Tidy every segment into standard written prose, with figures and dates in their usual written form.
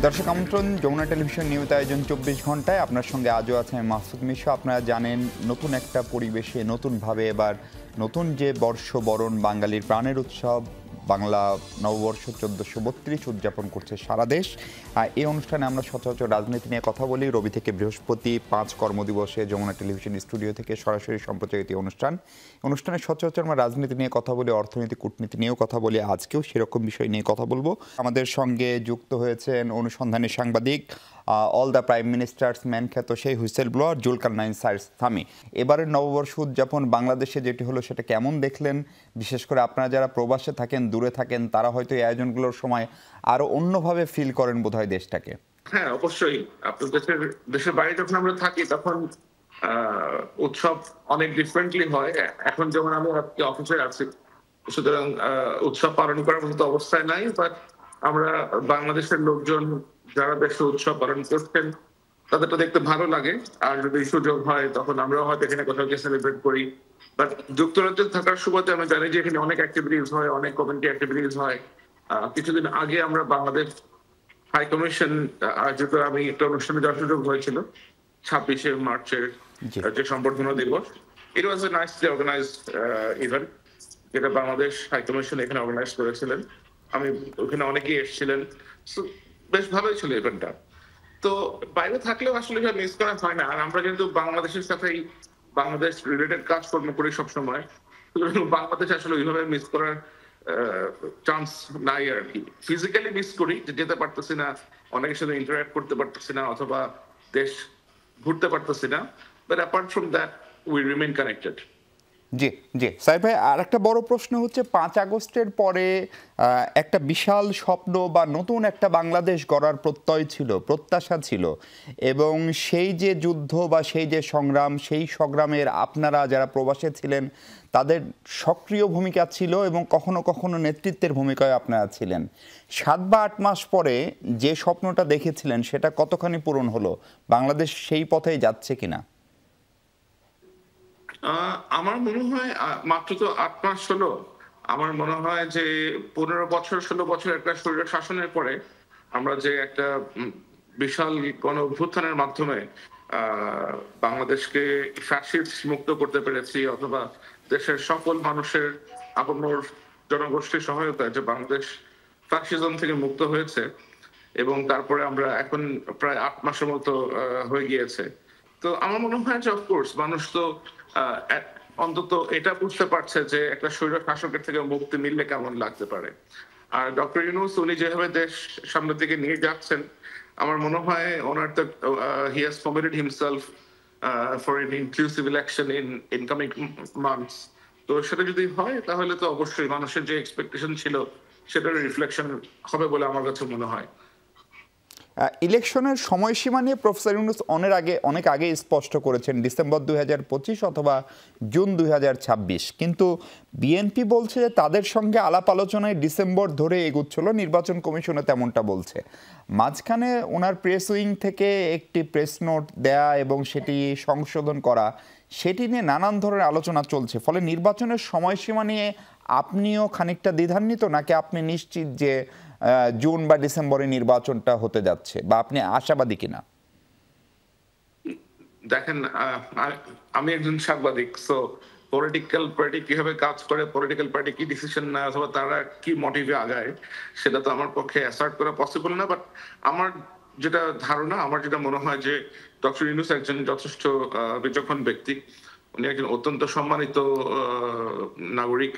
দর্শক আমন্ত্রণ, Jamuna television news আয়োজন ২৪ ঘন্টায় আপনার সঙ্গে আজও আছে মাসুদ মিশু। আপনারা জানেন নতুন একটা পরিবেশে নতুনভাবে এবার নতুন যে বর্ষবরণ বাঙালির প্রাণের উৎসব বাংলা নববর্ষ ১৪৩২ উদযাপন করছে সারা দেশ। এই অনুষ্ঠানে আমরা সচরাচর রাজনীতি নিয়ে কথা বলি। রবি থেকে বৃহস্পতি ৫ কর্মদিবসে যমুনা টেলিভিশন স্টুডিও থেকে সরাসরি সম্প্রচারিত অনুষ্ঠানে সচরাচর আমরা রাজনীতি নিয়ে কথা বলি, অর্থনীতি কূটনীতি নিয়েও কথা বলি। আজকেও সেরকম বিষয় নিয়ে কথা বলবো। আমাদের সঙ্গে যুক্ত হয়েছেন অনুসন্ধানী সাংবাদিক, all the prime ministers man খ্যাত সেই হুইসেল ব্লোয়ার জুলকারনাইন সামি। এবারের নববর্ষ উদযাপন বাংলাদেশে যেটি হলো সেটা কেমন দেখলেন? বিশেষ করে আপনারা যারা প্রবাসে থাকেন, দূরে থাকেন, তারা হয়তো এই আয়োজনগুলোর সময় আরো অন্যভাবে ফিল করেন বোধহয় দেশটাকে। হ্যাঁ, অবশ্যই। আপনার দেশের বাইরে যখন আমরা থাকি তখন উৎসব অনেক ডিফারেন্টলি হয়। এখন যেমন আমি আজকে অফিসে আছি, সুতরাং উৎসব পালন করার মতো অবস্থায় নাই, বাট আমরা বাংলাদেশের লোকজন যারা দেশে উৎসব পালন করছেন তাদেরটা দেখতে ভালো লাগে। আর যদি সুযোগ হয় তখন আমরাও হয়তো এখানে কোথাও গিয়ে সেলিব্রেট করি। বাট যুক্তরাজ্যে থাকার সুবাদে আমরা জানি যে এখানে অনেক অ্যাক্টিভিটিস হয়, অনেক কমিউনিটি অ্যাক্টিভিটিস হয়। কিছুদিন আগে আমরা বাংলাদেশ হাই কমিশন আয়োজিত আমি একটা অনুষ্ঠানে যাওয়ার সুযোগ হয়েছিল ২৬শে মার্চের যে সম্বর্ধনা দিবস। ইট ওয়াজ এ নাইসলি অর্গানাইজড ইভেন্ট, যেটা বাংলাদেশ হাই কমিশন এখানে অর্গানাইজ করেছিলেন। আমি ওখানে অনেকেই এসেছিলেন, বেশ ভালোই ছিল ইভেন্টটা। তো বাইরে থাকলেও আসলে মিস করা হয় না। আর আমরা কিন্তু বাংলাদেশের সাথেই বাংলাদেশ রিলেটেড কাজকর্ম করি সবসময়, বাংলাদেশ আসলে ওইভাবে মিস করার চান্স নাই আর কি। ফিজিক্যালি মিস করি, যেতে পারতেছি না, অনেকের সাথে ইন্টারঅ্যাক্ট করতে পারতেছি না, অথবা দেশ ঘুরতে পারতেছি না, but apart from that we remain connected. জি জি সাইফ ভাই, আর একটা বড় প্রশ্ন হচ্ছে ৫ আগস্টের পরে একটা বিশাল স্বপ্ন বা নতুন একটা বাংলাদেশ গড়ার প্রত্যাশা ছিল, এবং সেই যে যুদ্ধ বা সেই যে সংগ্রাম, সেই সংগ্রামের আপনারা যারা প্রবাসে ছিলেন তাদের সক্রিয় ভূমিকা ছিল এবং কখনো কখনো নেতৃত্বের ভূমিকায় আপনারা ছিলেন। ৭ বা ৮ মাস পরে যে স্বপ্নটা দেখেছিলেন সেটা কতখানি পূরণ হলো? বাংলাদেশ সেই পথেই যাচ্ছে কিনা? আমার মনে হয় মাত্র তো ৮ মাস হলো। আমার মনে হয় যে ১৫ বছর ১৬ বছর একটা স্বৈর শাসনের পরে আমরা যে একটা বিশাল গণ অভ্যুত্থানের মাধ্যমে বাংলাদেশকে ফ্যাসিস্ট মুক্ত করতে পেরেছি, অথবা দেশের সকল মানুষের আপমর জনগোষ্ঠীর সহায়তায় যে বাংলাদেশ ফ্যাসিজম থেকে মুক্ত হয়েছে, এবং তারপরে আমরা এখন প্রায় ৮ মাসের মতো হয়ে গিয়েছে। তো আমার মনে হয় যে অফকোর্স মানুষ তো অন্তত এটা বুঝতে পারছে যে একটা স্বৈর শাসকের থেকে মুক্তি মিললে কেমন লাগতে পারে। আর ডক্টর ইউনূস উনি যেভাবে দেশ সামনের দিকে নিয়ে যাচ্ছেন, আমার মনে হয় ওনার তো he has committed himself for N inclusive election in coming months. তো সেটা যদি হয় তাহলে তো অবশ্যই মানুষের যে এক্সপেকটেশন ছিল সেটার রিফ্লেকশন হবে বলে আমার কাছে মনে হয়। ইলেকশনের সময়সীমা নিয়ে প্রফেসর ইউনূস অনেক আগে স্পষ্ট করেছেন ডিসেম্বর ২০২৫ অথবা জুন ২০২৬, কিন্তু বিএনপি বলছে যে তাদের সঙ্গে আলাপ আলোচনায় ডিসেম্বর ধরে এগুচ্ছিল, নির্বাচন কমিশনে তেমনটা বলছে। মাঝখানে ওনার প্রেস উইং থেকে একটি প্রেস নোট দেয়া এবং সেটি সংশোধন করা, সেটি নিয়ে নানান ধরনের আলোচনা চলছে। ফলে নির্বাচনের সময়সীমা নিয়ে আপনিও খানিকটা দ্বিধান্বিত, নাকি আপনি নিশ্চিত যে জুন বা ডিসেম্বরে নির্বাচনটা হতে যাচ্ছে, বা আপনি আশাবাদী কিনা? দেখেন, আমি একজন সাংবাদিক, সো পলিটিক্যাল পার্টি কিভাবে কাজ করে, পলিটিক্যাল পার্টি কি ডিসিশন নেয়, অথবা তারা কি মোটিভে আগায়, সেটা তো আমার পক্ষে অ্যাসার্ট করা পসিবল না। বাট আমার যেটা ধারণা, আমার যেটা মনে হয় যে ডক্টর ইউনূস একজন যথেষ্ট বিচক্ষণ ব্যক্তি, উনি একজন অত্যন্ত সম্মানিত নাগরিক।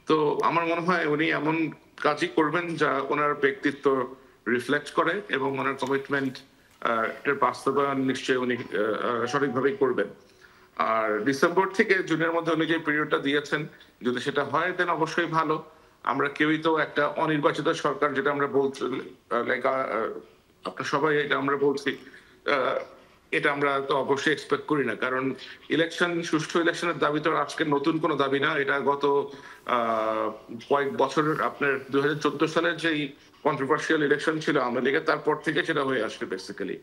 তো আমার মনে হয় উনি এমন কাজই করবেন যা ওনার ব্যক্তিত্ব রিফ্লেক্ট করে, এবং ওনার কমিটমেন্ট এর বাস্তবায়ন নিশ্চয়ই উনি সঠিকভাবেই করবেন। আর ডিসেম্বর থেকে জুনের মধ্যে উনি যে পিরিয়ডটা দিয়েছেন, যদি সেটা হয় দেন অবশ্যই ভালো। আমরা কেউই তো একটা অনির্বাচিত সরকার, যেটা আমরা বলছি, লাইক আপনার সবাই এটা আমরা বলছি, এটা আমরা তো অবশ্যই এক্সপেক্ট করি না। কারণ সুষ্ঠু ইলেকশনের দাবি তো আজকে নতুন কোনো দাবি না, এটা গত কয়েক বছর আপনার ২০১৪ সালের যেই কন্ট্রোভার্সিয়াল ইলেকশন ছিল আওয়ামী লীগের, তারপর থেকে সেটা হয়ে আসছে basically,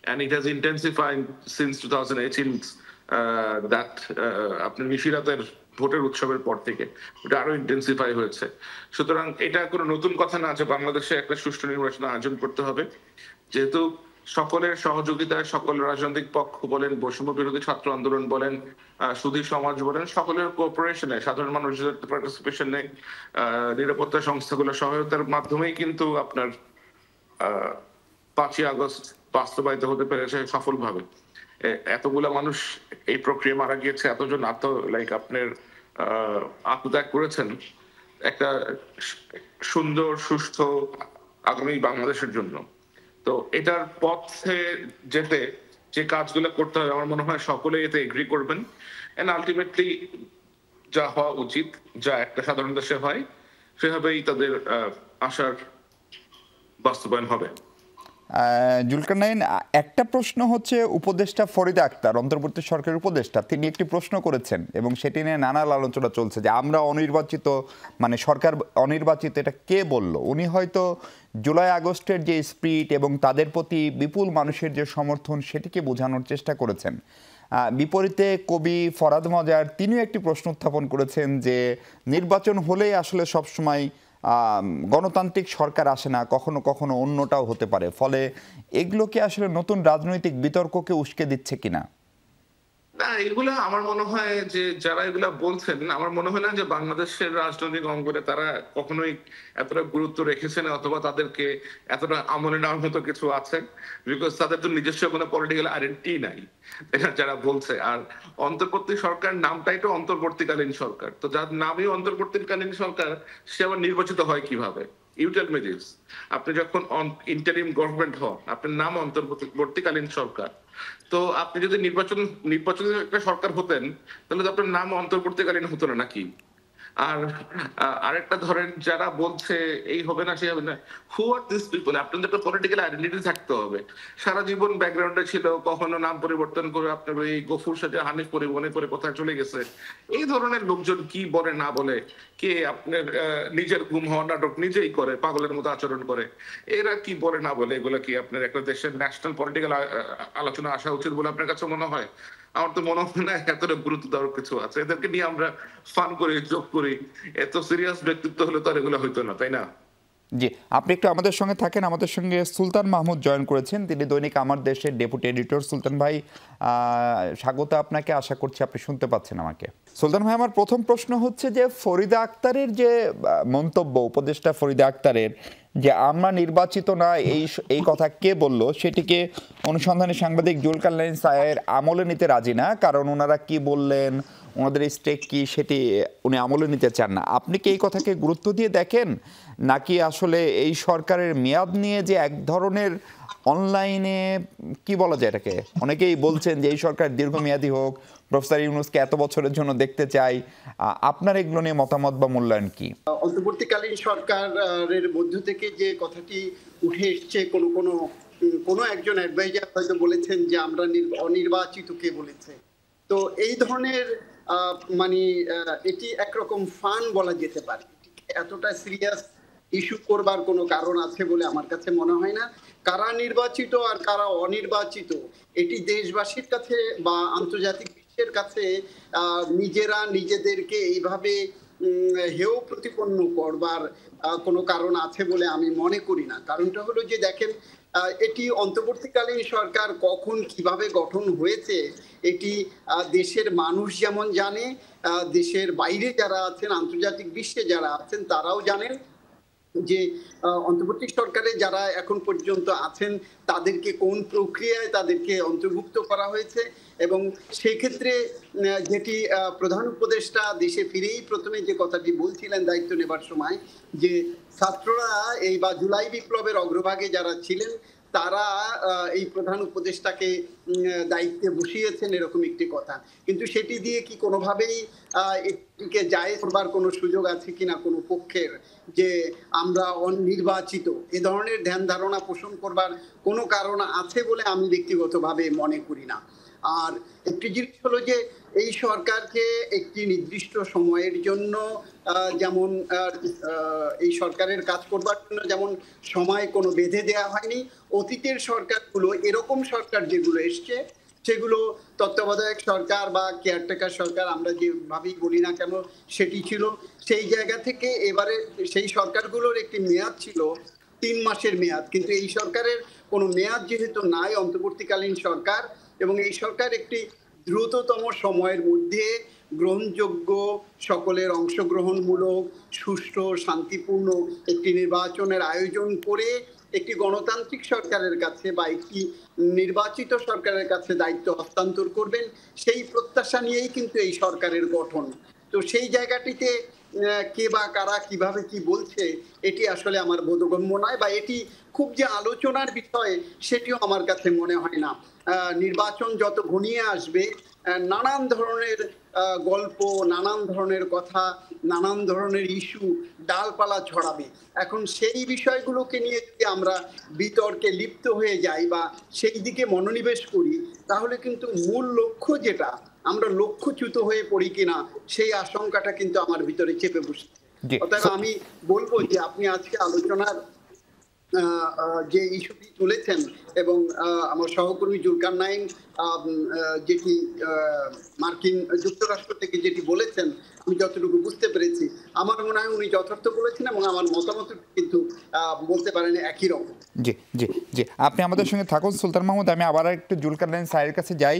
and it has intensified since 2018 that আপনার নিশিরাতের ভোটের উৎসবের পর থেকে ওটা আরো ইন্টেন্সিফাই হয়েছে। সুতরাং এটা কোনো নতুন কথা না যে বাংলাদেশে একটা সুষ্ঠু নির্বাচন আয়োজন করতে হবে, যেহেতু সকলের সহযোগিতায় সকল রাজনৈতিক পক্ষ বলেন, বৈষম্য বিরোধী ছাত্র আন্দোলন বলেন, সুধী সমাজ বলেন, সকলের কোঅপারেশনে, সাধারণ মানুষের পার্টিসিপেশনে, নিরাপত্তা সংস্থাগুলোর সহায়তার মাধ্যমেই কিন্তু আপনার 5ই আগস্ট বাস্তবায়িত হতে পেরেছে সফলভাবে। এতগুলা মানুষ এই প্রক্রিয়া মারা গিয়েছে, এতজন আপনার আত্মত্যাগ করেছেন একটা সুন্দর সুস্থ আগামী বাংলাদেশের জন্য। তো এটার পথে যেতে যে কাজগুলো করতে হবে আমার মনে হয় সকলেই এতে এগ্রি করবেন, এন্ড আলটিমেটলি যা হওয়া উচিত, যা একটা সাধারণ দেশে হয়, সেভাবেই তাদের আশার বাস্তবায়ন হবে। জুলকারনাইন, একটা প্রশ্ন হচ্ছে উপদেষ্টা ফরিদা আক্তার, অন্তর্বর্তী সরকারের উপদেষ্টা, তিনি একটি প্রশ্ন করেছেন এবং সেটি নিয়ে নানা আলোচনা চলছে যে আমরা অনির্বাচিত, মানে সরকার অনির্বাচিত, এটা কে বলল? উনি হয়তো জুলাই আগস্টের যে স্পিরিট এবং তাদের প্রতি বিপুল মানুষের যে সমর্থন সেটিকে বোঝানোর চেষ্টা করেছেন। বিপরীতে কবি ফরাদ মজার তিনিও একটি প্রশ্ন উত্থাপন করেছেন যে নির্বাচন হলেই আসলে সবসময় গণতান্ত্রিক সরকার আসে না, কখনো কখনো অন্যটাও হতে পারে, ফলে এগুলোকে আসলে নতুন রাজনৈতিক বিতর্ককে উস্কে দিচ্ছে কিনা? না, এগুলা আমার মনে হয় যে যারা এগুলা বলছেন, আমার মনে হয় না যে বাংলাদেশের রাজনৈতিক অঙ্গনে তারা কখনোই এতটা গুরুত্ব রেখেছেন অথবা তাদেরকে এতটা আমলে নেওয়ার মতো কিছু আছে, বিকজ তাদের তো নিজস্ব কোনো পলিটিক্যাল আইডেন্টিটি নাই এটা যারা বলছে। আর অন্তর্বর্তী সরকার নামটাই তো অন্তর্বর্তীকালীন সরকার, তো যার নামই অন্তর্বর্তীকালীন সরকার সে আবার নির্বাচিত হয় কিভাবে? You tell me this. আপনি যখন ইন্টারিম গভর্নমেন্ট হন, আপনার নাম অন্তর্বর্তীকালীন সরকার, তো আপনি যদি নির্বাচনের একটা সরকার হতেন তাহলে তো আপনার নাম অন্তর্বর্তীকালীন হতো না নাকি? আর আরেকটা ধরেন যারা বলছে এই হবে না সে হবে না, হু আর দিস পিপল? আপনাদের একটা পলিটিক্যাল আইডেন্টিটি থাকতে হবে। সারা জীবন ব্যাকগ্রাউন্ডে ছিল, কখনো নাম পরিবর্তন করে আপনার ওই গফুর সাথে হানিফ পরিবহনে করে কোথায় চলে গেছে। এই ধরনের লোকজন কি বলে না বলে, কে আপনার নিজের গুম হওয়া নাটক নিজেই করে, পাগলের মতো আচরণ করে, এরা কি বলে না বলে, এগুলো কি আপনার একটা দেশের ন্যাশনাল পলিটিক্যাল আলোচনা আসা উচিত বলে আপনার কাছে মনে হয়? আমার তো মনে হয় না এতটা গুরুত্ব দেওয়ার কিছু আছে। এদেরকে নিয়ে আমরা ফান করি, জোক করি, এত সিরিয়াস ব্যক্তিত্ব হলে তো আর এগুলো হইতো না, তাই না? জি, আপনি একটু আমাদের সঙ্গে থাকেন। আমাদের সঙ্গে সুলতান মাহমুদ জয়েন করেছেন, তিনি দৈনিক আমার দেশের ডেপুটি এডিটর। সুলতান ভাই, স্বাগত আপনাকে, আশা করছি আপনি শুনতে পাচ্ছেন আমাকে। সুলতান ভাই, আমার প্রথম প্রশ্ন হচ্ছে যে ফরিদা আক্তারের যে মন্তব্য, উপদেষ্টা ফরিদা আক্তারের যে আমরা নির্বাচিত না, এই কথা কে বলল, সেটিকে অনুসন্ধানী সাংবাদিক জুলকারনাইন সায়ের আমলে নিতে রাজি না, কারণ ওনারা কি বললেন, ওনাদের স্টেক কি, সেটি উনি আমলে নিতে চান না। আপনি কি এই কথাকে গুরুত্ব দিয়ে দেখেন, নাকি আসলে এই সরকারের মেয়াদ নিয়ে যে এক ধরনের অনলাইনে কি বলা যায় এটাকে, অনেকেই বলছেন যে এই সরকার দীর্ঘমেয়াদী হোক, প্রফেসর ইউনূসকে এত বছরের জন্য দেখতে চাই, আপনার এগুলো নিয়ে মতামত বা মূল্যায়ন কি? অন্তর্বর্তীকালীন সরকারের মধ্য থেকে যে কথাটি উঠে এসছে, কোনো একজন অ্যাডভাইজার হয়তো বলেছেন যে আমরা অনির্বাচিত কে বলেছে। তো এই ধরনের মানে এটি একরকম ফান বলা যেতে পারে। এতটা সিরিয়াস ইস্যু করবার কোনো কারণ আছে বলে আমার কাছে মনে হয় না। কারা নির্বাচিত আর কারা অনির্বাচিত, এটি দেশবাসীর কাছে বা আন্তর্জাতিক বিশ্বের কাছে নিজেরা নিজেদেরকে এইভাবে হেয় প্রতিপন্ন করবার কোনো কারণ আছে বলে আমি মনে করি না। কারণটা হলো যে দেখেন, এটি অন্তর্বর্তীকালীন সরকার কখন কিভাবে গঠন হয়েছে এটি দেশের মানুষ যেমন জানে, দেশের বাইরে যারা আছেন, আন্তর্জাতিক বিশ্বে যারা আছেন তারাও জানেন যে অন্তর্বর্তী সরকারে যারা এখন পর্যন্ত আছেন তাদেরকে কোন প্রক্রিয়ায় তাদেরকে অন্তর্ভুক্ত করা হয়েছে। এবং সেই ক্ষেত্রে যেটি প্রধান উপদেষ্টা দেশে ফিরেই প্রথমে যে কথাটি বলছিলেন দায়িত্ব নেবার সময়, যে ছাত্ররা এই বা জুলাই বিপ্লবের অগ্রভাগে যারা ছিলেন তারা এই প্রধান উপদেষ্টাকে দায়িত্বে বসিয়েছেন, এরকম একটি কথা। কিন্তু সেটি দিয়ে কি কোনোভাবেই এটিকে জায়েজ করবার কোনো সুযোগ আছে কিনা কোনো পক্ষের, যে আমরা অনির্বাচিত, এ ধরনের ধ্যান ধারণা পোষণ করবার কোনো কারণ আছে বলে আমি ব্যক্তিগতভাবে মনে করি না। আর একটি জিনিস হলো যে এই সরকারকে একটি নির্দিষ্ট সময়ের জন্য যেমন এই সরকারের কাজ করবার জন্য যেমন সময় কোনো বেঁধে দেওয়া হয়নি, অতীতের সরকারগুলো, এরকম সরকার যেগুলো এসছে সেগুলো তত্ত্বাবধায়ক সরকার বা কেয়ারটেকার সরকার আমরা যেভাবেই বলি না কেন সেটি ছিল। সেই জায়গা থেকে এবারে সেই সরকারগুলোর একটি মেয়াদ ছিল 3 মাসের মেয়াদ, কিন্তু এই সরকারের কোনো মেয়াদ যেহেতু নাই, অন্তর্বর্তীকালীন সরকার, এবং এই সরকার একটি দ্রুততম সময়ের মধ্যে গ্রহণযোগ্য, সকলের অংশগ্রহণমূলক, সুষ্ঠু, শান্তিপূর্ণ একটি নির্বাচনের আয়োজন করে একটি গণতান্ত্রিক সরকারের কাছে বা একটি নির্বাচিত সরকারের কাছে দায়িত্ব হস্তান্তর করবেন, সেই প্রত্যাশা নিয়েই কিন্তু এই সরকারের গঠন। তো সেই জায়গাটিতে কে বা কারা কিভাবে কি বলছে এটি আসলে আমার বোধগম্য নয়, বা এটি খুব যে আলোচনার বিষয় সেটিও আমার কাছে মনে হয় না। নির্বাচন যত ঘনিয়ে আসবে নানান ধরনের গল্প, নানান ধরনের কথা, নানান ধরনের ইস্যু ডালপালা ছড়াবে। এখন সেই বিষয়গুলোকে নিয়ে যদি আমরা বিতর্কে লিপ্ত হয়ে যাই বা সেই দিকে মনোনিবেশ করি, তাহলে কিন্তু মূল লক্ষ্য যেটা, আমরা লক্ষ্যচ্যুত হয়ে পড়ি কিনা সেই আশঙ্কাটা কিন্তু আমার ভিতরে চেপে বসছে। অতএব আমি বলবো যে আপনি আজকে আলোচনার যে ইস্যুটি তুলেছেন এবং আমার সহকর্মী জুলকারনাইন যেটি মার্কিন যুক্তরাষ্ট্র থেকে যেটি বলেছেন, আমি যতটুকু বুঝতে পেরেছি আমার মনে হয় উনি যথার্থ বলেছেন এবং আমার মতামত কিন্তু বলতে পারেন একই রকম। জি জি জি, আপনি আমাদের সঙ্গে থাকুন সুলতান মাহমুদ। আমি আবার একটু জুলকারনাইন স্যারের কাছে যাই।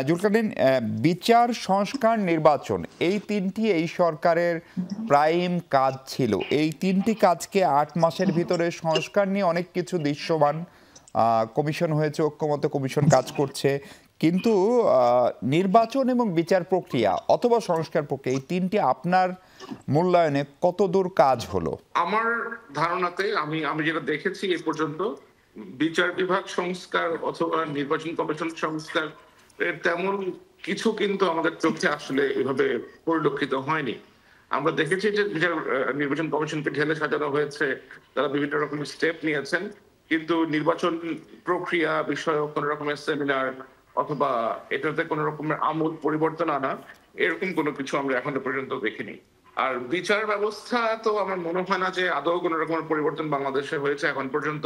জুলকারনাইন, বিচার, সংস্কার, নির্বাচন, এই তিনটি এই সরকারের প্রাইম কাজ ছিল। এই তিনটি কাজকে 8 মাসের ভিতরে সংস্কার নিয়ে অনেক কিছু দৃশ্যমান, কমিশন হয়েছে, ঐক্যমত্য কমিশন কাজ করছে, কিন্তু নির্বাচন এবং বিচার প্রক্রিয়া অথবা সংস্কার প্রক্রিয়া, এই তিনটি আপনার মূল্যায়নে কতদূর কাজ হলো? আমার ধারণাতে আমি যেটা দেখেছি এ পর্যন্ত, বিচার বিভাগ সংস্কার অথবা নির্বাচন কমিশন সংস্কার এর তেমন কিছু কিন্তু আমাদের চোখে আসলে এভাবে পরিলক্ষিত হয়নি। আমরা দেখেছি যে নির্বাচন কমিশনকে ঢেলে সাজানো হয়েছে, তারা বিভিন্ন রকমের স্টেপ নিয়েছেন, কিন্তু নির্বাচন প্রক্রিয়া বিষয়ক কোন রকমের সেমিনার অথবা এটাতে কোন রকমের আমূল পরিবর্তন আনা, এরকম কোনো কিছু আমরা এখনো পর্যন্ত দেখিনি। আর বিচার ব্যবস্থা তো আমার মনে হয় না যে আদৌ কোন রকমের পরিবর্তন বাংলাদেশে হয়েছে এখন পর্যন্ত,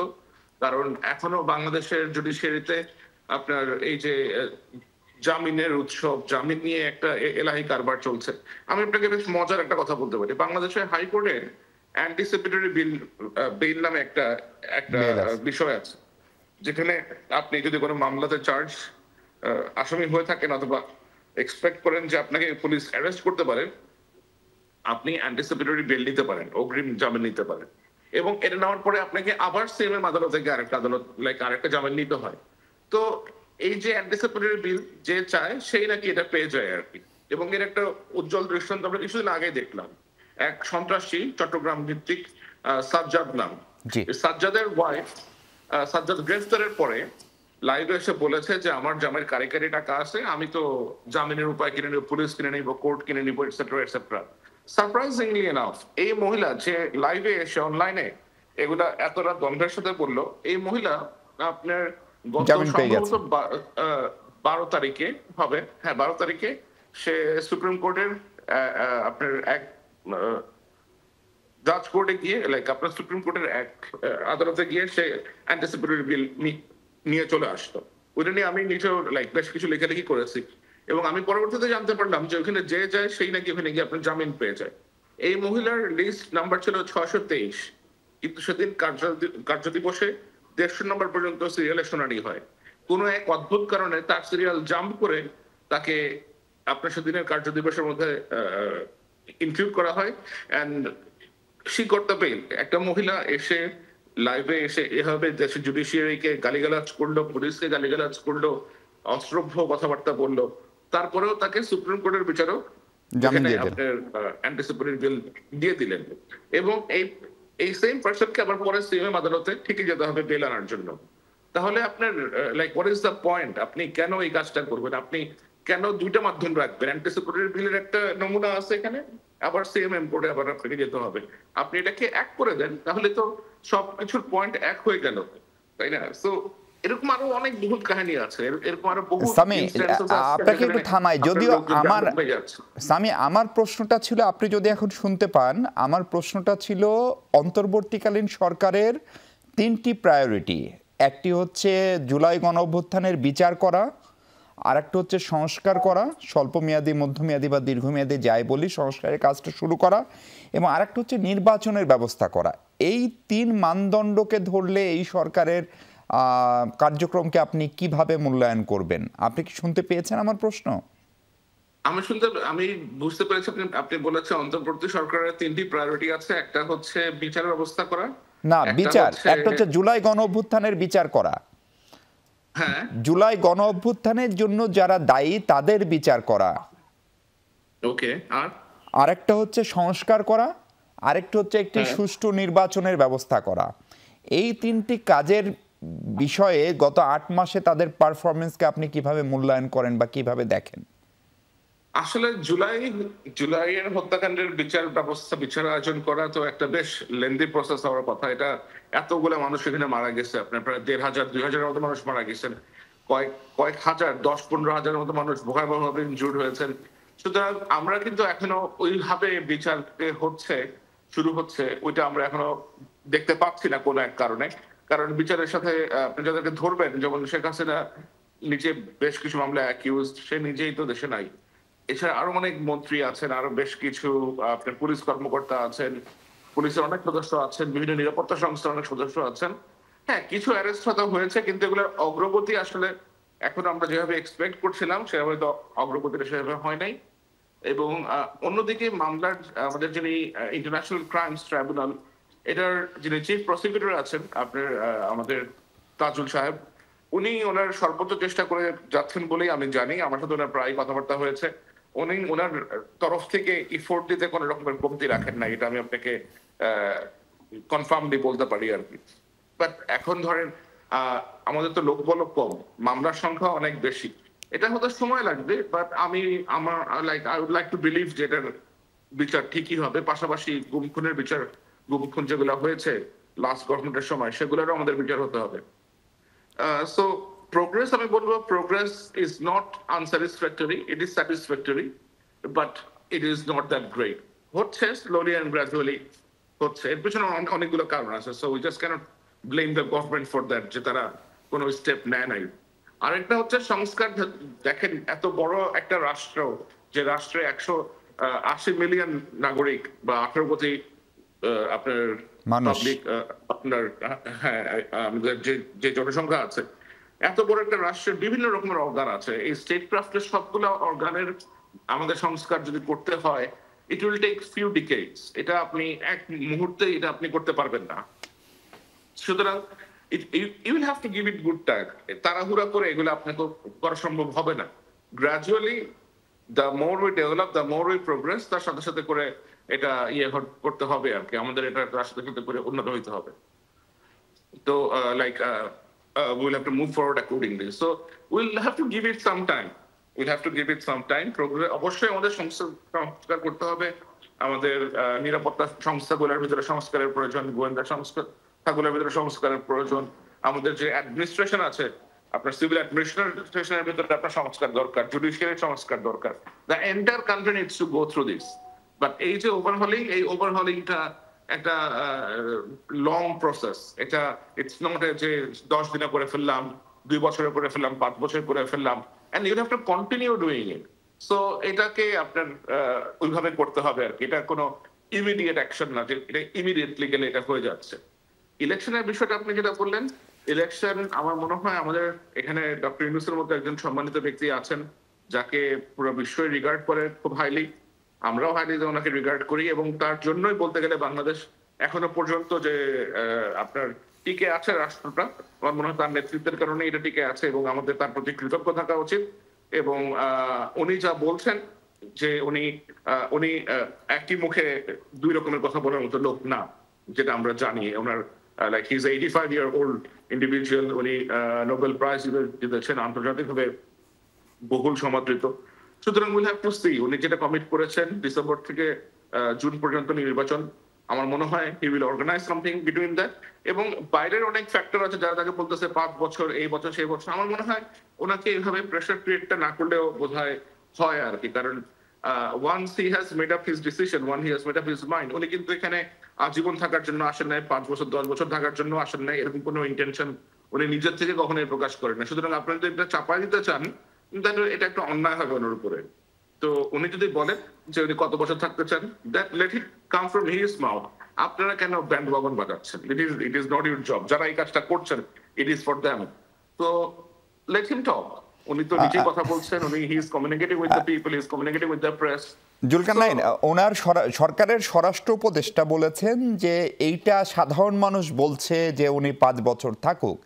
কারণ এখনো বাংলাদেশের জুডিশিয়ারিতে আপনার এই যে জামিনের উৎসব, জামিন নিয়ে একটা এলাহি কারবার চলছে। আমি আপনাকে বেশ মজার একটা কথা বলতে পারি, বাংলাদেশের হাইকোর্টে অ্যান্টিসিপেটরি বিল নামে একটা বিষয় আছে, যেখানে আপনি যদি কোনো মামলাতে আসামি হয়ে থাকেন অথবা এক্সপেক্ট করেন যে আপনাকে পুলিশ অ্যারেস্ট করতে পারে, আপনি অ্যান্টিসিপেটরি বেল নিতে পারেন, অগ্রিম জামিন নিতে পারেন, এবং এটা নেওয়ার পরে আপনাকে আবার সেম আদালত থেকে আরেকটা জামিন নিতে হয়। তো এই যে অ্যান্টিসিপেটরি বিল যে চায় সেই নাকি এটা পেয়ে যায় আর কি। এবং এর একটা উজ্জ্বল দৃষ্টান্ত আমরা কিছুদিন আগে দেখলাম, এক সন্ত্রাসী চট্টগ্রাম ভিত্তিক সাজ্জাদ নাম, সাজ্জাদের ওয়াইফ, সাজ্জাদ গ্রেফতারের পরে লাইভে এসে বলেছে যে আমার জামিনের কারিগরি টাকা আছে, আমি তো জামিনের উপায় কিনে নিব, পুলিশ কিনে নিব, কোর্ট কিনে নিব, এটসেট্রা এটসেট্রা। সারপ্রাইজিংলি এনাফ এই মহিলা যে লাইভে এসে অনলাইনে এগুলা এতটা দ্বন্দ্বের সাথে বললো, এই মহিলা আপনার গত সম্ভবত 12 তারিখে হবে, হ্যাঁ 12 তারিখে সে সুপ্রিম কোর্টের আপনার এক জাজ কোর্টে গিয়ে আপনার সুপ্রিম কোর্টের এক আদালতে গিয়ে সে অ্যান্টিসিপেটরি বিল নিয়ে চলে আসতো। ওইটা নিয়ে আমি নিজেও বেশ কিছু লেখালেখি করেছি, এবং আমি পরবর্তীতে জানতে পারলাম যে ওখানে যে যায় সেই নাকি ওখানে গিয়ে আপনার জামিন পেয়ে যায়। এই মহিলার লিস্ট নাম্বার ছিল 623, কিন্তু সেদিন কার্য দিবসে 150 নম্বর পর্যন্ত সিরিয়ালে শুনানি হয়। কোনো এক অদ্ভুত কারণে তার সিরিয়াল জাম্প করে তাকে আপনার সেদিনের কার্য দিবসের মধ্যে ইনক্লুড করা হয়, and she got the bell. একটা মহিলা এসে লাইভে এসে এভাবে দেশের জুডিশিয়ারিকে গালিগালাজ করলো, পুলিশকে গালিগালাজ করলো, অশ্রব্য কথাবার্তা বললো, তারপরেও তাকে সুপ্রিম কোর্টের বিচারক অ্যান্টিসিপেটরি বিল দিয়ে দিলেন, এবং এই সেম পার্সনকে আবার পরে সিএমএম আদালতে ঠিকই যেতে হবে বেল আনার জন্য। তাহলে আপনার হোয়াট ইজ দ্য পয়েন্ট? আপনি কেন এই কাজটা করবেন? আপনি কেন দুইটা মাধ্যম রাখবেন? অ্যান্টিসিপেটরি বিলের একটা নমুনা আছে এখানে, আবার সিএমএম কোর্টে আবার আপনাকে যেতে হবে। আপনি এটাকে এক করে দেন, তাহলে তো সবকিছুর পয়েন্ট এক হয়ে গেল, তাই না? সো এরকম আরো অনেক বহু কাহিনী আছে, এরকম আরো বহু। সামি, আপনাকে একটু থামাই, যদিও সামি আমার প্রশ্নটা ছিল, আপনি যদি এখন শুনতে পান, আমার প্রশ্নটা ছিল অন্তর্বর্তীকালীন সরকারের 3টি প্রায়োরিটি। একটি হচ্ছে জুলাই গণঅভ্যুত্থানের বিচার করা, আর একটা হচ্ছে সংস্কার করা, স্বল্পমেয়াদী, মধ্যমেয়াদী বা দীর্ঘমেয়াদী যাই বলি, সংস্কারের কাজটা শুরু করা, এবং আরেকটা হচ্ছে নির্বাচনের ব্যবস্থা করা। এই 3 মানদণ্ডকে ধরলে এই সরকারের কার্যক্রমকে আপনি কিভাবে মূল্যায়ন করবেন? আপনি কি শুনতে পেয়েছেন আমার প্রশ্ন? আমি বুঝতে পেরেছি আপনি বলেছেন অন্তর্বর্তী সরকারের 3টি প্রায়োরিটি আছে। একটা হচ্ছে বিচার ব্যবস্থা করা, না, বিচার একটা হচ্ছে জুলাই গণ অভ্যুত্থানের বিচার করা, হ্যাঁ জুলাই গণ অভ্যুত্থানের জন্য যারা দায়ী তাদের বিচার করা, ওকে, আর আরেকটা হচ্ছে সংস্কার করা, আরেকটা হচ্ছে একটি সুষ্ঠু নির্বাচনের ব্যবস্থা করা। এই 3টি কাজের বিষয়ে গত 8 মাসে তাদের পারফরমেন্সকে আপনি কিভাবে মূল্যায়ন করেন বা কিভাবে দেখেন? আসলে জুলাইয়ের হত্যাকাণ্ডের বিচার আয়োজন করা তো একটা বেশ লেন্দি প্রসেস হওয়ার কথা। এটা এতগুলো মানুষ এখানে মারা গেছে, আপনার প্রায় 1,500-2,000 মতো মানুষ মারা গেছেন, কয়েক হাজার, 10-15,000 মতো মানুষ ভয়াবহভাবে ইনজুর্ড হয়েছেন। সুতরাং আমরা কিন্তু এখনো ওইভাবে বিচার শুরু হচ্ছে ওইটা আমরা এখনো দেখতে পাচ্ছি না কোনো এক কারণে। কারণ বিচারের সাথে আপনি যাদেরকে ধরবেন, যেমন শেখ হাসিনা নিজে বেশ কিছু মামলায় অ্যাকিউজড, সে নিজেই তো দেশে নাই। এছাড়া আরো অনেক মন্ত্রী আছেন, আরো বেশ কিছু আপনার পুলিশ কর্মকর্তা আছেন, পুলিশের অনেক সদস্য আছেন, বিভিন্ন নিরাপত্তা সংস্থার অনেক সদস্য আছেন। হ্যাঁ, কিছু অ্যারেস্ট হয়তো হয়েছে, কিন্তু এগুলোর অগ্রগতি আসলে এখন আমরা যেভাবে এক্সপেক্ট করছিলাম সেভাবে তো অগ্রগতিটা সেভাবে হয় নাই। এবং অন্যদিকে মামলার আমাদের যিনি ইন্টারন্যাশনাল ক্রাইমস ট্রাইব্যুনাল, এটার যিনি চিফ প্রসিকিউটর আছেন আপনার আমাদের তাজুল সাহেব, উনি ওনার সর্বোচ্চ চেষ্টা করে যাচ্ছেন বলেই আমি জানি। আমার সাথে ওনার প্রায় কথাবার্তা হয়েছে। উনি ওনার তরফ থেকে ইফোর্ট দিতে কোনো রকমের কমতি রাখেন না, এটা আমি আপনাকে কনফার্মলি বলতে পারি আর কি। বাট এখন ধরেন আমাদের তো লোকবল কম, মামলার সংখ্যা অনেক বেশি, এটা হতে সময় লাগবে। But I would like to believe যে এটার বিচার ঠিকই হবে। পাশাপাশি গুম খুন যেগুলো হয়েছে লাস্ট গভর্নমেন্টের সময়, সেগুলোরও আমাদের বিচার হতে হবে। সো progress, আমি বলবো, progress is not unsatisfactory, it is satisfactory, but it is not that great. হচ্ছে slowly and gradually হচ্ছে, এর পিছনে অনেকগুলো কারণ আছে। So we just cannot blame the government for that, যে তারা কোনো স্টেপ নেয় নাই। আরেকটা হচ্ছে সংস্কার। দেখেন, এত বড় একটা রাষ্ট্র, যে রাষ্ট্রে 180 মিলিয়ন নাগরিক বা 18 কোটি আপনার পাবলিক, আপনার হ্যাঁ আমাদের যে জনসংখ্যা আছে, এত বড় একটা রাষ্ট্রের বিভিন্ন রকমের অর্গান আছে। এই স্টেট ক্রাফটের সবগুলো অর্গানের আমাদের সংস্কার যদি করতে হয়, it will take few decades. এটা আপনি এক মুহূর্তে এটা আপনি করতে পারবেন না। সুতরাং you will have to give it good time. তাড়াহুড়া করে এগুলো আপনাকে করা সম্ভব হবে না। Gradually the more we develop, the more we progress, তার সাথে সাথে করে এটা করতে হবে আর কি, আমাদের এটা তার সাথে সাথে করে উন্নত হইতে হবে। তো we'll have to move forward accordingly. So we'll have to give it some time. অবশ্যই আমাদের সংস্কার করতে হবে। আমাদের নিরাপত্তা সংস্থাগুলোর ভিতরে সংস্কারের প্রয়োজন, গোয়েন্দা সংস্থাগুলোর ভিতরে সংস্কারের প্রয়োজন। আমাদের যে অ্যাডমিনিস্ট্রেশন আছে, আপনার সিভিল অ্যাডমিনিস্ট্রেশনের ভিতরে আপনার সংস্কার দরকার, জুডিশিয়ারি সংস্কার দরকার। The entire country needs to go through this. But এই যে ওভারহলিংটা একটা লং প্রসেস। এটা ইটস নট যে 10 দিনে করে ফেললাম, 2 বছরে করে ফেললাম, 5 বছর করে ফেললাম, and you have to continue doing it. So এটাকে আপনার ওইভাবে করতে হবে আর কি। এটা কোনো ইমিডিয়েট অ্যাকশন না যে এটা ইমিডিয়েটলি গেলে এটা হয়ে যাচ্ছে। ইলেকশনের বিষয়টা আপনি যেটা বললেন, ইলেকশন আমার মনে হয় আমাদের এখানে ডক্টর ইউনূসের মতো একজন সম্মানিত ব্যক্তি আছেন, যাকে পুরো বিশ্বই রিগার্ড করে খুব হাইলি। আমরাও হাইলি ওনাকে রিগার্ড করি, এবং তার জন্যই বলতে গেলে বাংলাদেশ এখনো পর্যন্ত যে আপনার টিকে আছে রাষ্ট্রটা, আমার মনে হয় তার নেতৃত্বের কারণে এটা টিকে আছে, এবং আমাদের তার প্রতি কৃতজ্ঞ থাকা উচিত। এবং উনি যা বলছেন যে উনি একই মুখে 2 রকমের কথা বলার মতো লোক না, যেটা আমরা জানি। ওনার like he is 85-year-old individual. উনি নোবেল প্রাইজ জিতেছেন, আন্তর্জাতিকভাবে বহুল সমাদৃত। সুতরাং উইল হ্যাভ টু সি উনি যেটা কমিট করেছেন ডিসেম্বর থেকে জুন পর্যন্ত নির্বাচন, আমার মনে হয় he will organise something between that. এবং বাইরের অনেক ফ্যাক্টর আছে যারা তাকে বলতেছে 5 বছর, এই বছর সেই বছর। আমার মনে হয় ওনাকে এইভাবে প্রেশার ক্রিয়েটটা না করলেও বোধহয় হয় আর কি। কারণ once he has made up his decision, he has made up his mind, উনি কিন্তু এখানে আজীবন থাকার জন্য আসেন নাই, 5 বছর 10 বছর থাকার জন্য আসেন নাই, এরকম কোনো ইন্টেনশন উনি নিজের থেকে কখনোই প্রকাশ করেন না। সুতরাং আপনারা যদি এটা চাপাই দিতে চান, দেন এটা একটা অন্যায় হবে ওনার উপরে। তো উনি যদি বলেন যে উনি কত বছর থাকতে চান, that let it come from his mouth. আপনারা কেন ব্যান্ড ওয়াগন বাজাচ্ছেন? It is not your job. যারা এই কাজটা করছেন, ইট ইজ ফর দ্যাম। তো লেট হিম টক। উনি তো নিজেই কথা বলছেন, উনি he is communicating with the people, he is communicating with the press. Zulkarnain, ওনার সরকারের স্বরাষ্ট্র উপদেষ্টা বলেছেন যে এইটা সাধারণ মানুষ বলছে যে উনি 5 বছর থাকুক,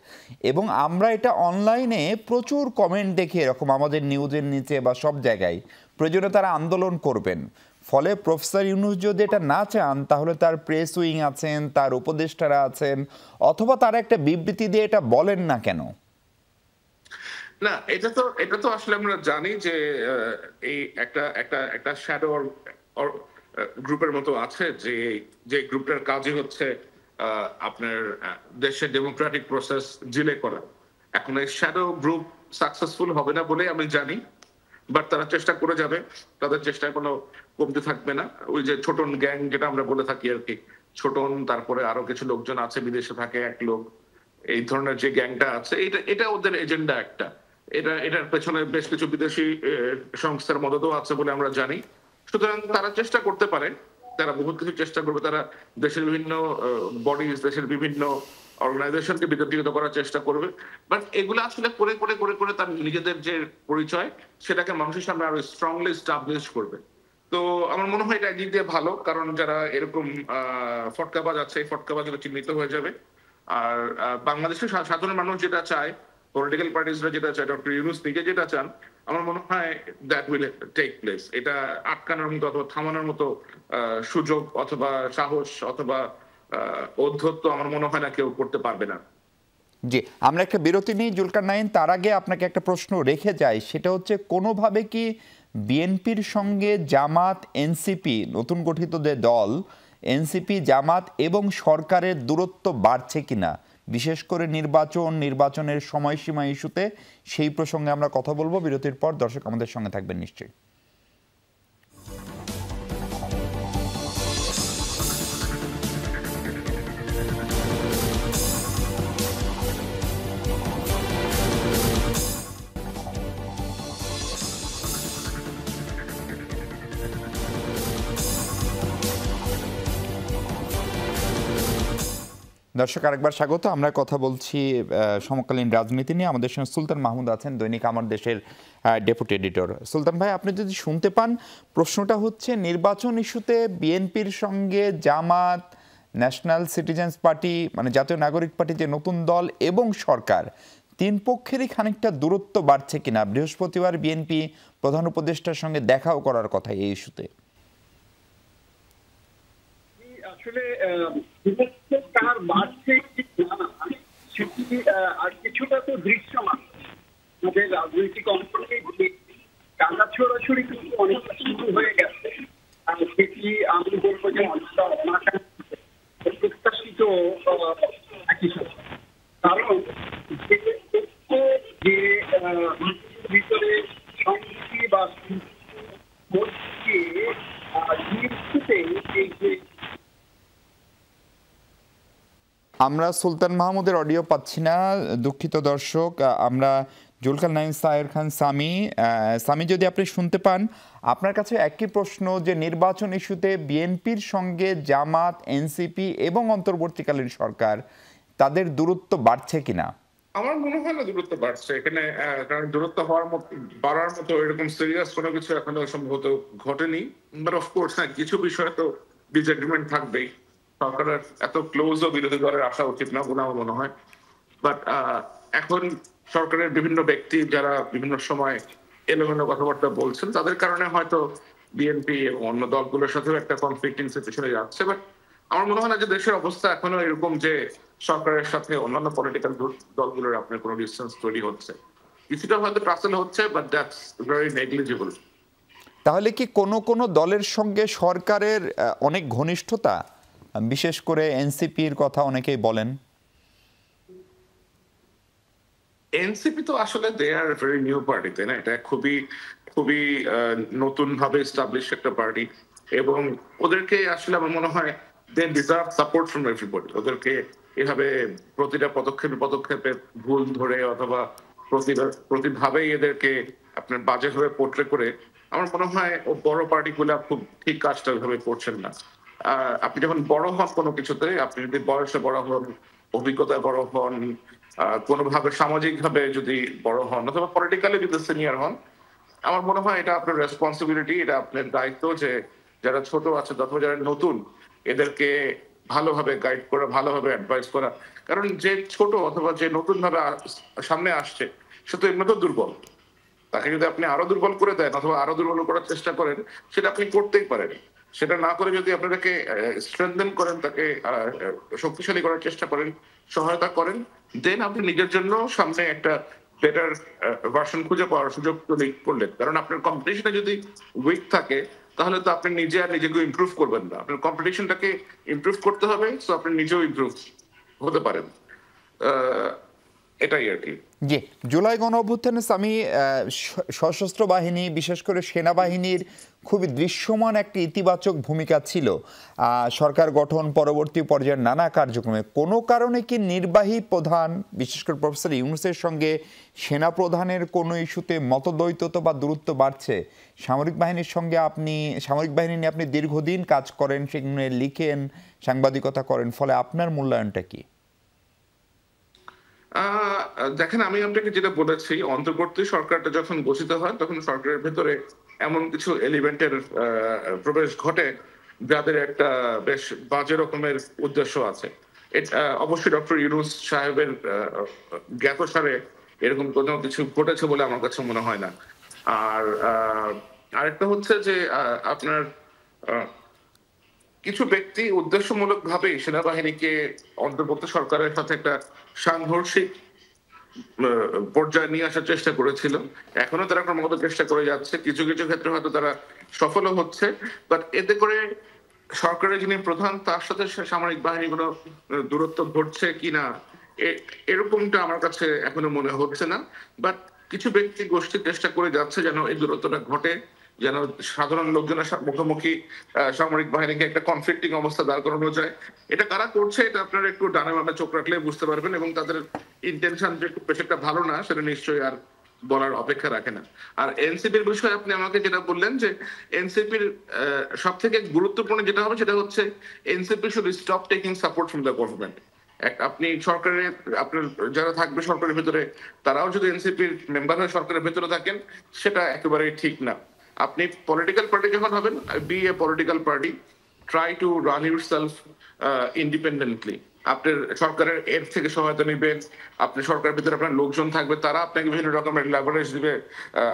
এবং আমরা এটা অনলাইনে প্রচুর কমেন্ট দেখি এরকম আমাদের নিউজের নিচে বা সব জায়গায়, প্রয়োজনে তারা আন্দোলন করবেন। ফলে প্রফেসর ইউনূস যদি এটা না চান তাহলে তার প্রেস উইং আছেন, তার উপদেষ্টারা আছেন, অথবা তারা একটা বিবৃতি দিয়ে এটা বলেন না কেন? না, এটা তো আসলে আমরা জানি যে এই একটা শ্যাডো গ্রুপের মতো আছে, যে গ্রুপটার কাজই হচ্ছে আপনার দেশের ডেমোক্রেটিক প্রসেস জিলে করা। এখন এই শ্যাডো গ্রুপ সাকসেসফুল হবে না বলে আমি জানি, বাট তারা চেষ্টা করে যাবে, তাদের চেষ্টায় কোনো কমতে থাকবে না। ওই যে ছোটন গ্যাং যেটা আমরা বলে থাকি আর কি, ছোটন, তারপরে আরো কিছু লোকজন আছে, বিদেশে থাকে এক লোক, এই ধরনের যে গ্যাংটা আছে, এটা ওদের এজেন্ডা একটা। এটার পেছনে বেশ কিছু বিদেশি সংস্থার মদতও আছে বলে আমরা জানি। সুতরাং তারা চেষ্টা করতে পারে, তারা বহুত কিছু চেষ্টা করবে, তারা দেশের বিভিন্ন বডিজ, দেশের বিভিন্ন অর্গানাইজেশনকে বিতর্কিত করার চেষ্টা করবে। বাট এগুলো আসলে করে করে করে করে তার নিজেদের যে পরিচয়, সেটাকে মানুষের সামনে আরো স্ট্রংলি এস্টাবলিশ করবে। তো আমার মনে হয় এটা একদিক দিয়ে ভালো, কারণ যারা এরকম ফটকাবাজ আছে, এই ফটকাবাজরা চিহ্নিত হয়ে যাবে। আর বাংলাদেশের সাধারণ মানুষ যেটা চায়, পলিটিক্যাল পার্টিসরা যেটা চায়, ডক্টর ইউনূস নিজে যেটা চান, আমার মনে হয় দ্যাট উইল টেক প্লেস। এটা আটকানোর মতো অথবা থামানোর মতো সুযোগ অথবা সাহস অথবা ঔদ্ধত্য আমার মনে হয় না কেউ করতে পারবে না। জি, আমরা একটা বিরতি নিই জুলকারনাইন। তার আগে আপনাকে একটা প্রশ্ন রেখে যাই, সেটা হচ্ছে কোনোভাবে কি বিএনপির সঙ্গে জামাত, এনসিপি, নতুন গঠিত যে দল এনসিপি, জামাত এবং সরকারের দূরত্ব বাড়ছে কিনা, বিশেষ করে নির্বাচনের সময়সীমা ইস্যুতে, সেই প্রসঙ্গে আমরা কথা বলবো বিরতির পর। দর্শক আমাদের সঙ্গে থাকবেন নিশ্চয়ই। দর্শক আরেকবার স্বাগত। আমরা কথা বলছি সমকালীন রাজনীতি নিয়ে। আমাদের সঙ্গে সুলতান মাহমুদ আছেন, দৈনিক আমার দেশের ডেপুটি এডিটর। সুলতান ভাই, আপনি যদি শুনতে পান, প্রশ্নটা হচ্ছে নির্বাচন ইস্যুতে বিএনপির সঙ্গে জামাত, ন্যাশনাল সিটিজেন্স পার্টি মানে জাতীয় নাগরিক পার্টি যে নতুন দল, এবং সরকার, তিন পক্ষেরই খানিকটা দূরত্ব বাড়ছে কিনা? বৃহস্পতিবার বিএনপি প্রধান উপদেষ্টার সঙ্গে দেখাও করার কথা এই ইস্যুতে। আসলে কার বাড়ছে সেটি আর কিছুটা তো দৃশ্যমান। আমাদের রাজনৈতিক অঙ্গনে টানা ছড়াছড়ি কিন্তু অনেকটা শুরু হয়ে গেছে, আর সেটি আমি বলবো যে অনেকটা প্রত্যাশিত একই সাথে। কারণ যে ভিতরে সংস্কৃতি বা এই যে আমরা সুলতান মাহমুদের অডিও পাচ্ছি না, দুঃখিত দর্শক। আমরা জুলকারনাইন সায়ের খান সামি, যদি আপনি শুনতে পান, আপনার কাছে একই প্রশ্ন যে নির্বাচন ইস্যুতে বিএনপির সঙ্গে জামাত, এনসিপি এবং অন্তর্বর্তীকালীন সরকার, তাদের দূরত্ব বাড়ছে কিনা? আমার মনে হয় না দূরত্ব বাড়ছে এখানে, কারণ দূরত্ব বাড়ার মতো এরকম সিরিয়াস কোনো কিছু এখনো সম্ভবত ঘটেনি। বাট অফকোর্স হ্যাঁ, কিছু বিষয়ে তো ডিসএগ্রিমেন্ট থাকবেই। সরকারের এত ক্লোজও বিরোধী দলের আসা উচিত না বলে আমার মনে হয়। বাট এখন সরকারের বিভিন্ন ব্যক্তি যারা বিভিন্ন সময় এলোমেলো কথাবার্তা বলছেন, তাদের কারণে হয়তো বিএনপি এবং অন্য দলগুলোর সাথেও একটা কনফ্লিক্টিং সিচুয়েশনে যাচ্ছে। বাট আমার মনে হয় না যে দেশের অবস্থা এখনো এরকম যে সরকারের সাথে অন্যান্য পলিটিক্যাল দলগুলোর আপনার কোনো ডিসটেন্স তৈরি হচ্ছে। কিছুটা হয়তো টাসেল হচ্ছে, বাট দ্যাটস ভেরি নেগলিজিবল। তাহলে কি কোনো দলের সঙ্গে সরকারের অনেক ঘনিষ্ঠতা, বিশেষ করে এনসিপির কথা অনেকেই বলেন? এনসিপি তো আসলে দে আর ভেরি নিউ পার্টি, তাই না? এটা খুবই খুবই নতুন ভাবে এস্টাবলিশ একটা পার্টি, এবং ওদেরকে আসলে আমার মনে হয় they deserve support from everybody. ওদেরকে এভাবে প্রতিটা পদক্ষেপে ভুল ধরে অথবা প্রতিভাবেই এদেরকে আপনার বাজেভাবে পোর্ট্রে করে আমার মনে হয় ও বড় পার্টিগুলো খুব ঠিক কাজটা ওইভাবে করছেন না। আপনি যখন বড় হন কোনো কিছুতে, আপনি যদি বয়সে বড় হন, অভিজ্ঞতায় বড় হন, কোনোভাবে সামাজিকভাবে যদি বড় হন অথবা পলিটিক্যালি যদি সিনিয়র হন, আমার মনে হয় এটা আপনার রেসপন্সিবিলিটি, এটা আপনার দায়িত্ব যে যারা ছোট আছে অথবা যারা নতুন এদেরকে ভালোভাবে গাইড করা, ভালোভাবে অ্যাডভাইস করা। কারণ যে ছোট অথবা যে নতুন ভাবে সামনে আসছে সে তো এমনিতেও দুর্বল। তাকে যদি আপনি আরো দুর্বল করে দেন অথবা আরো দুর্বল করার চেষ্টা করেন, সেটা আপনি করতেই পারেন। সেটা না করে যদি আপনি তাকে স্ট্রেংথেন করেন, তাকে শক্তিশালী করার চেষ্টা করেন, সহায়তা করেন, দেন আপনি নিজের জন্য সামনে একটা বেটার ভার্সন খুঁজে পাওয়ার সুযোগ তৈরি করলেন। কারণ আপনার কম্পিটিশনে যদি উইক থাকে তাহলে তো আপনি নিজে আর নিজেকে ইমপ্রুভ করবেন না। আপনার কম্পিটিশনটাকে ইমপ্রুভ করতে হবে, তো আপনি নিজেও ইমপ্রুভ হতে পারেন। এটাই আর কি। জি, জুলাই গণ অভ্যুত্থানে আমি সশস্ত্র বাহিনী, বিশেষ করে সেনাবাহিনীর খুবই দৃশ্যমান একটি ইতিবাচক ভূমিকা ছিল সরকার গঠন পরবর্তী পর্যায়ের নানা কার্যক্রমে। কোনো কারণে কি নির্বাহী প্রধান, বিশেষ করে প্রফেসর ইউনূসের সঙ্গে সেনা প্রধানের কোনো ইস্যুতে মতদ্বৈততা বা দূরত্ব বাড়ছে? সামরিক বাহিনীর সঙ্গে সামরিক বাহিনী নিয়ে আপনি দীর্ঘদিন কাজ করেন, সেখানে লিখেন, সাংবাদিকতা করেন, ফলে আপনার মূল্যায়নটা কি? দেখেন, আমি আপনাকে যেটা বলেছি, অন্তর্বর্তী সরকারটা যখন গঠিত হয় তখন সরকারের ভেতরে এমন কিছু এলিমেন্টের প্রবেশ ঘটে যাদের একটা বেশ বাজে রকমের উদ্দেশ্য আছে। এটা অবশ্যই ডক্টর ইউনূস সাহেবের জ্ঞাতসারে এরকম কোনো কিছু ঘটেছে বলে আমার কাছে মনে হয় না। আর আরেকটা হচ্ছে যে আপনার কিছু ব্যক্তি উদ্দেশ্যমূলক ভাবে সেনাবাহিনীকে অন্তর্বর্তী সরকারের সাথে একটা সাংঘর্ষিক পর্যায়ে নিয়ে আসার চেষ্টা করেছিল। এখনো তারা ক্রমাগত চেষ্টা করে যাচ্ছে, কিছু কিছু ক্ষেত্রে হয়তো তারা সফলও হচ্ছে। বাট এতে করে সরকারের যিনি প্রধান তার সাথে সামরিক বাহিনীগুলো দূরত্ব ঘটছে কিনা এরকমটা আমার কাছে এখনো মনে হচ্ছে না। বাট কিছু ব্যক্তি গোষ্ঠী চেষ্টা করে যাচ্ছে যেন এই দূরত্বটা ঘটে, যেন সাধারণ লোকজনের মুখোমুখি সামরিক বাহিনীকে একটা কনফ্লিক্টিং অবস্থা দাঁড় করানো যায়। এটা কারা করছে এটা আপনারা একটু ডানে বামে চোখ রাখলে বুঝতে পারবেন, এবং তাদের ইন্টেনশন যে বেশ একটা ভালো না সেটা নিশ্চয়ই আর বলার অপেক্ষা রাখে না। আর এনসিপির বিষয়ে আপনি আমাকে যেটা বললেন যে এনসিপির সব থেকে গুরুত্বপূর্ণ যেটা হবে সেটা হচ্ছে NCP should stop taking support from the government. আপনি সরকারের আপনার যারা থাকবে সরকারের ভিতরে তারাও যদি এনসিপির মেম্বার হয়ে সরকারের ভিতরে থাকেন সেটা একেবারেই ঠিক না। আপনি পলিটিক্যাল পার্টি যখন হবেন, be a political party, try to run yourself independently. আপনার সরকারের এর থেকে সহায়তা নেবেন, আপনি সরকারের ভিতরে আপনার লোকজন থাকবে, তারা আপনাকে বিভিন্ন রকমের লেভারেজ দিবে,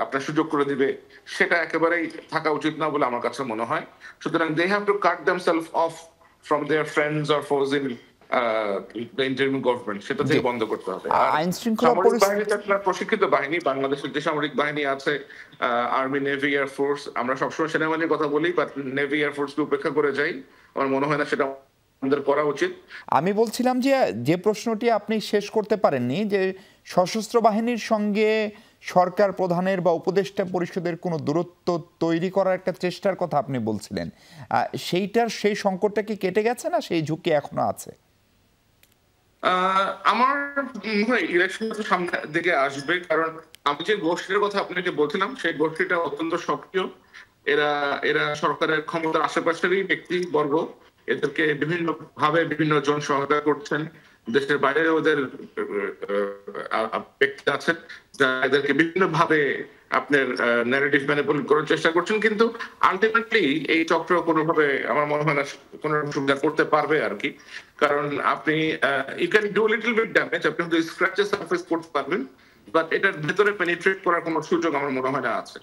আপনার সুযোগ করে দিবে, সেটা একেবারেই থাকা উচিত না বলে আমার কাছে মনে হয়। সুতরাং they have to cut themselves off from their friends or foes in interim government, সেটা থেকে বন্ধ করতে হবে। সামরিক বাহিনী একটা প্রশিক্ষিত বাহিনী, বাংলাদেশের যে সামরিক বাহিনী আছে, আর্মি, নেভি, এয়ারফোর্স, আমরা সবসময় সেনাবাহিনীর কথা বলি, বাট নেভি, এয়ারফোর্সকে উপেক্ষা করে যাই। আমার মনে হয় না সেটা আমাদের করা উচিত। আমি বলছিলাম যে প্রশ্নটি আপনি শেষ করতে পারেননি, যে সশস্ত্র বাহিনীর সঙ্গে সরকার প্রধানের বা উপদেষ্টা পরিষদের কোনো দূরত্ব তৈরি করার একটা চেষ্টার কথা আপনি বলছিলেন, সেই সংকটটা কি কেটে গেছে না সেই ঝুঁকি এখনো আছে? আমার ইলেকশন সামনের দিকে আসবে, কারণ আমি যে গোষ্ঠীর কথা আপনাকে বলছিলাম সেই গোষ্ঠীটা অত্যন্ত সক্রিয়। এরা সরকারের ক্ষমতার আশেপাশেরই ব্যক্তিবর্গ, এদেরকে বিভিন্ন ভাবে বিভিন্ন জন সহায়তা করছেন। দেশের বাইরে ওদের ব্যক্তি আছেন যারা এদেরকে বিভিন্ন ভাবে আপনার ন্যারেটিভ ম্যানিপুলেট করার চেষ্টা করছেন, কিন্তু আলটিমেটলি এই চক্র কোনোভাবে আমার মনে হয় না কোনো সুবিধা করতে পারবে আর কি। কারণ আপনি you can do little bit damage, আপনি হয়তো স্ক্র্যাচেস সারফেস করতে পারবেন, বাট এটার ভেতরে পেনিট্রেট করার কোনো সুযোগ আমার মনে হয় না আছে।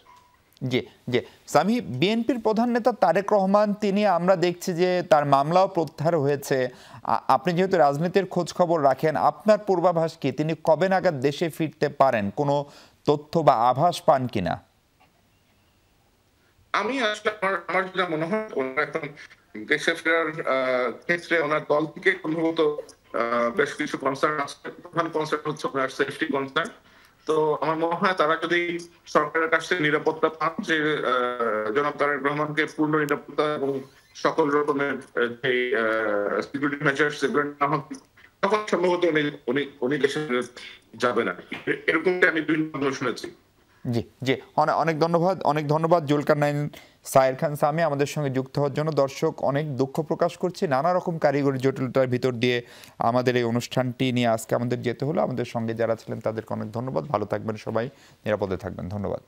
জি জি, সামি, বিএনপির প্রধান নেতা তারেক রহমান, তিনি আমরা দেখছি যে তার মামলাও প্রত্যাহার হয়েছে। আপনি যেহেতু রাজনীতির খোঁজ খবর রাখেন, আপনার পূর্বাভাস কি তিনি কবে নাগাদ দেশে ফিরতে পারেন? কোনো তথ্য বা আভাস পান কিনা? আমি আসলে আমার যেটা মনে হয় ওনার এখন দেশে ফেরার ক্ষেত্রে ওনার দল থেকে সম্ভবত বেশ কিছু কনসার্ন আছে। প্রধান কনসার্ন হচ্ছে ওনার সেফটি কনসার্ন। তো আমার মনে হয় তারা যদি সরকারের কাছে নিরাপত্তা পান, যে জনাব তারেক রহমানকে পূর্ণ নিরাপত্তা এবং সকল রকমের যে সিকিউরিটি মেজার্স সেগুলো না হবে, তখন সম্ভবত উনি দেশে যাবে না। এরকমটা আমি বিভিন্ন শুনেছি। জি জি, অনেক ধন্যবাদ জুলকারনাইন সায়ের খান সামি আমাদের সঙ্গে যুক্ত হওয়ার জন্য। দর্শক, অনেক দুঃখ প্রকাশ করছি, নানা রকম কারিগরি জটিলতার ভিতর দিয়ে আমাদের এই অনুষ্ঠানটি নিয়ে আজকে আমাদের যেতে হলো। আমাদের সঙ্গে যারা ছিলেন তাদেরকে অনেক ধন্যবাদ। ভালো থাকবেন সবাই, নিরাপদে থাকবেন। ধন্যবাদ।